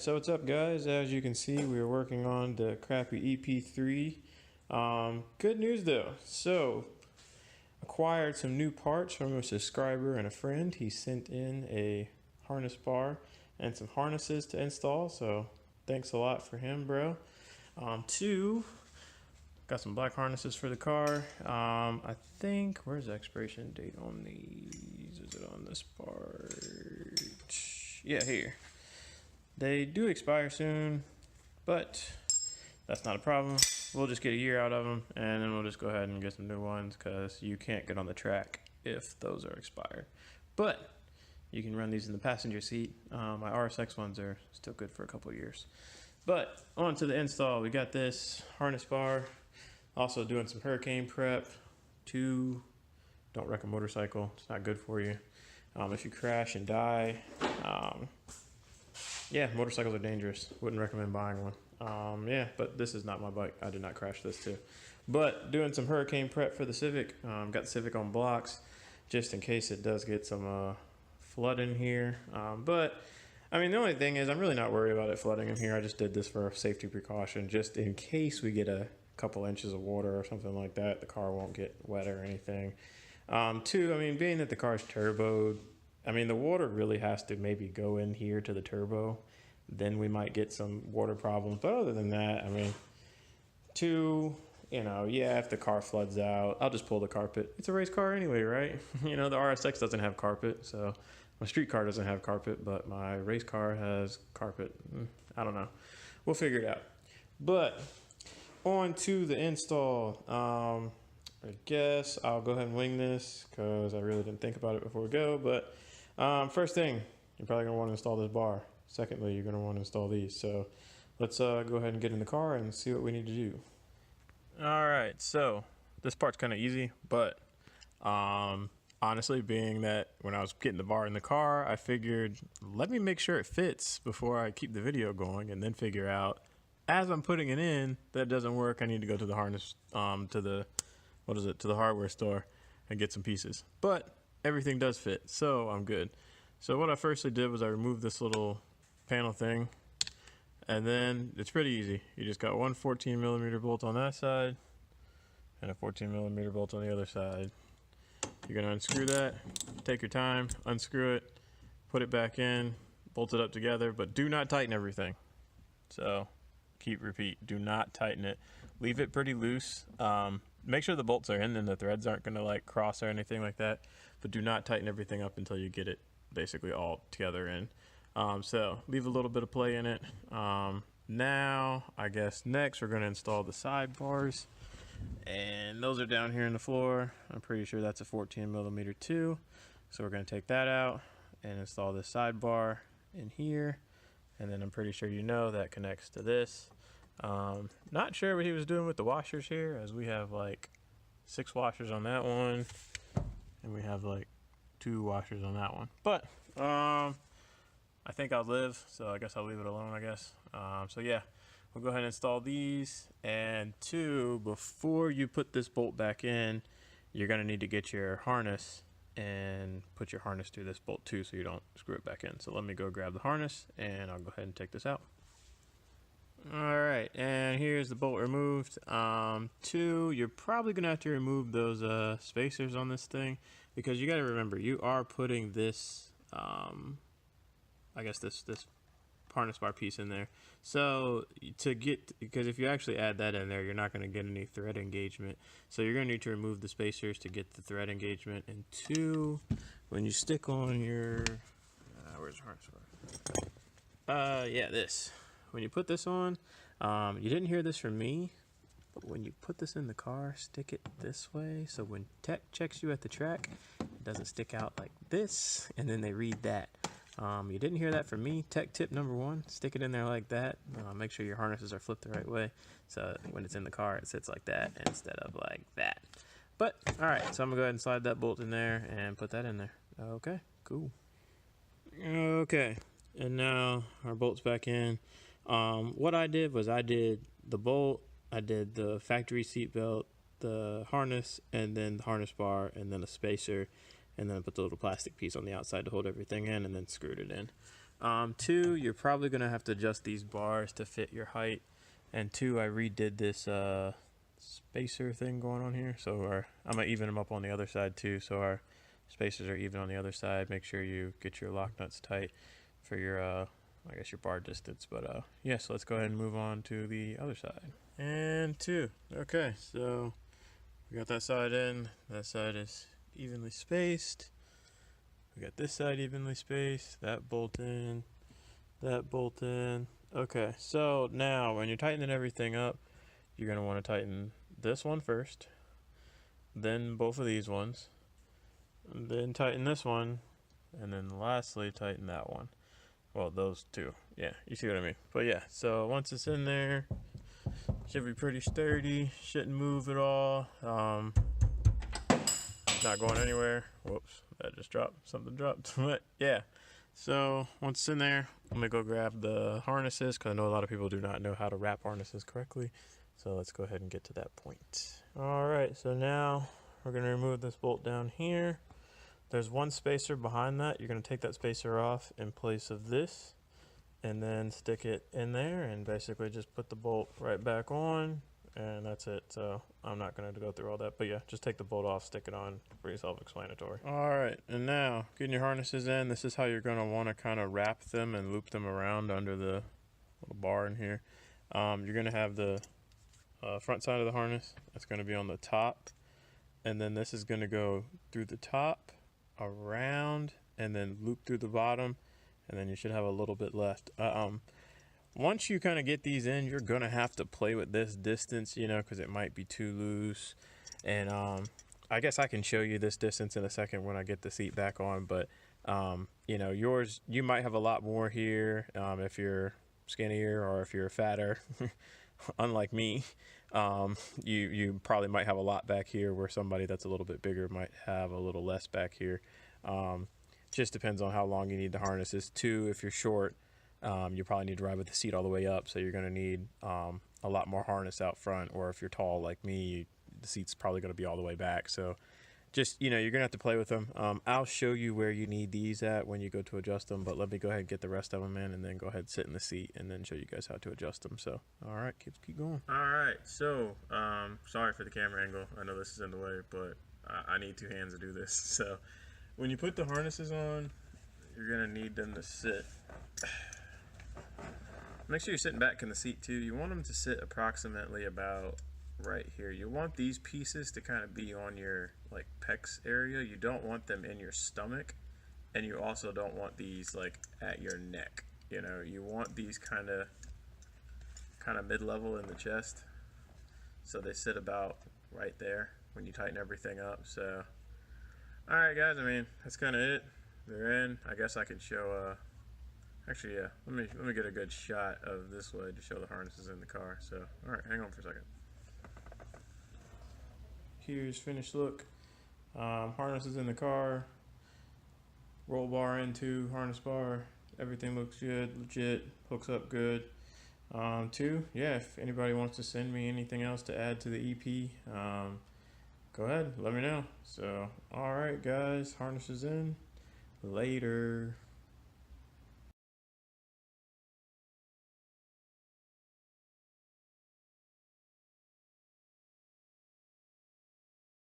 so what's up guys? As you can see, we are working on the crappy EP3. Good news though. So, acquired some new parts from a subscriber and a friend. He sent in a harness bar and some harnesses to install, so thanks a lot for him, bro. Two, got some black harnesses for the car. I think, where's the expiration date on these? Is it on this part? Yeah, here. They do expire soon, but that's not a problem. We'll just get a year out of them, and then we'll just go ahead and get some new ones, because you can't get on the track if those are expired. But you can run these in the passenger seat. My RSX ones are still good for a couple of years. But on to the install. We got this harness bar. Also doing some hurricane prep. Don't wreck a motorcycle. It's not good for you. If you crash and die, yeah, motorcycles are dangerous. Wouldn't recommend buying one. Yeah, but this is not my bike. I did not crash this too. But doing some hurricane prep for the Civic. Got the Civic on blocks just in case it does get some flood in here. But I mean, the only thing is I'm really not worried about it flooding in here. I just did this for a safety precaution, just in case we get a couple inches of water or something like that. The car won't get wet or anything. Two, I mean, being that the car's turboed, I mean, the water really has to maybe go in here to the turbo. Then we might get some water problems. But other than that, I mean, two, you know, yeah, if the car floods out, I'll just pull the carpet. It's a race car anyway, right? You know, the RSX doesn't have carpet, so my street car doesn't have carpet, but my race car has carpet. I don't know. We'll figure it out. But on to the install. I guess I'll go ahead and wing this because I really didn't think about it before we go. But first thing, you're probably going to want to install this bar. Secondly, you're going to want to install these. So let's go ahead and get in the car and see what we need to do. All right, so this part's kind of easy, but honestly, being that when I was getting the bar in the car, I figured, let me make sure it fits before I keep the video going, and then figure out, as I'm putting it in, that doesn't work. I need to go to the harness, to the hardware store and get some pieces. But everything does fit, so I'm good. So what I firstly did was I removed this little panel thing, and then it's pretty easy. You just got one 14mm bolt on that side and a 14mm bolt on the other side. You're gonna unscrew that, take your time, unscrew it, put it back in, bolt it up together, but do not tighten everything. So repeat, do not tighten it. Leave it pretty loose. Make sure the bolts are in and the threads aren't gonna like cross or anything like that, but do not tighten everything up until you get it basically all together in. So leave a little bit of play in it. Now I guess next we're gonna install the sidebars, and those are down here in the floor. I'm pretty sure that's a 14mm too. So we're gonna take that out and install this sidebar in here, and then I'm pretty sure you know that connects to this. Not sure what he was doing with the washers here, as we have like 6 washers on that one, and we have like 2 washers on that one. But I think I'll live, so I guess I'll leave it alone, I guess. So yeah, we'll go ahead and install these. And 2, before you put this bolt back in, you're gonna need to get your harness and put your harness through this bolt too, so you don't screw it back in. So let me go grab the harness and I'll go ahead and take this out. All right, and here's the bolt removed. 2, you're probably gonna have to remove those spacers on this thing, because you gotta remember, you are putting this I guess this harness bar piece in there. So because if you actually add that in there, you're not going to get any thread engagement. So you're going to need to remove the spacers to get the thread engagement. And 2, when you stick on your, where's the harness bar? Yeah, this. When you put this on, you didn't hear this from me, but when you put this in the car, stick it this way. So when tech checks you at the track, it doesn't stick out like this, and then they read that. You didn't hear that from me. Tech tip number 1, stick it in there like that. Make sure your harnesses are flipped the right way, so when it's in the car it sits like that instead of like that. But alright, so I'm gonna go ahead and slide that bolt in there and put that in there. Okay, cool. Okay, and now our bolt's back in. What I did was I did the bolt, I did the factory seat belt, the harness, and then the harness bar, and then a spacer, and then put the little plastic piece on the outside to hold everything in, and then screwed it in. Two, you're probably gonna have to adjust these bars to fit your height. And two, I redid this spacer thing going on here, so I'm gonna even them up on the other side too, so our spacers are even on the other side. Make sure you get your lock nuts tight for your I guess your bar distance. But yeah, so let's go ahead and move on to the other side. And two. Okay, so we got that side in. That side is evenly spaced. We got this side evenly spaced. That bolt in. That bolt in. Okay, so now when you're tightening everything up, you're going to want to tighten this one first, then both of these ones, and then tighten this one, and then lastly tighten that one. Well, those two. Yeah, you see what I mean. But yeah, so once it's in there, should be pretty sturdy, shouldn't move at all. Not going anywhere. Whoops, that just dropped. Something dropped. But yeah, so once it's in there, I'm gonna go grab the harnesses, because I know a lot of people do not know how to wrap harnesses correctly. So let's go ahead and get to that point. All right, so now we're gonna remove this bolt down here. There's one spacer behind that. You're gonna take that spacer off in place of this, and then stick it in there, and basically just put the bolt right back on, and that's it. So I'm not going to go through all that, but yeah, just take the bolt off, stick it on. Pretty self-explanatory. All right, and now getting your harnesses in, this is how you're going to want to kind of wrap them and loop them around under the little bar in here. You're going to have the front side of the harness. That's going to be on the top, and then this is going to go through the top, around, and then loop through the bottom, and then you should have a little bit left. Once you kind of get these in, you're gonna have to play with this distance, you know, because it might be too loose. And I guess I can show you this distance in a second when I get the seat back on. But you know, yours, you might have a lot more here if you're skinnier or if you're fatter. Unlike me, you probably might have a lot back here, where somebody that's a little bit bigger might have a little less back here. Just depends on how long you need the harnesses. Two, if you're short, you probably need to ride with the seat all the way up, so you're going to need a lot more harness out front. Or if you're tall like me, the seat's probably going to be all the way back. So just, you know, you're going to have to play with them. I'll show you where you need these at when you go to adjust them, but let me go ahead and get the rest of them in, and then go ahead and sit in the seat and then show you guys how to adjust them. So, all right, keep going. All right, so sorry for the camera angle. I know this is in the way, but I need two hands to do this. So when you put the harnesses on, you're going to need them to sit. Make sure you're sitting back in the seat too. You want them to sit approximately about right here. You want these pieces to kind of be on your like pecs area. You don't want them in your stomach, and you also don't want these like at your neck. You know, you want these kind of mid-level in the chest, so they sit about right there when you tighten everything up. So all right guys, I mean, that's kind of it. They're in. I guess I could show actually, yeah, let me get a good shot of this way to show the harnesses in the car. So all right, hang on for a second. Here's finished look. Harnesses in the car, roll bar into harness bar, everything looks good, legit, hooks up good. Two, yeah, if anybody wants to send me anything else to add to the EP, go ahead, let me know. So all right guys, harnesses in, later.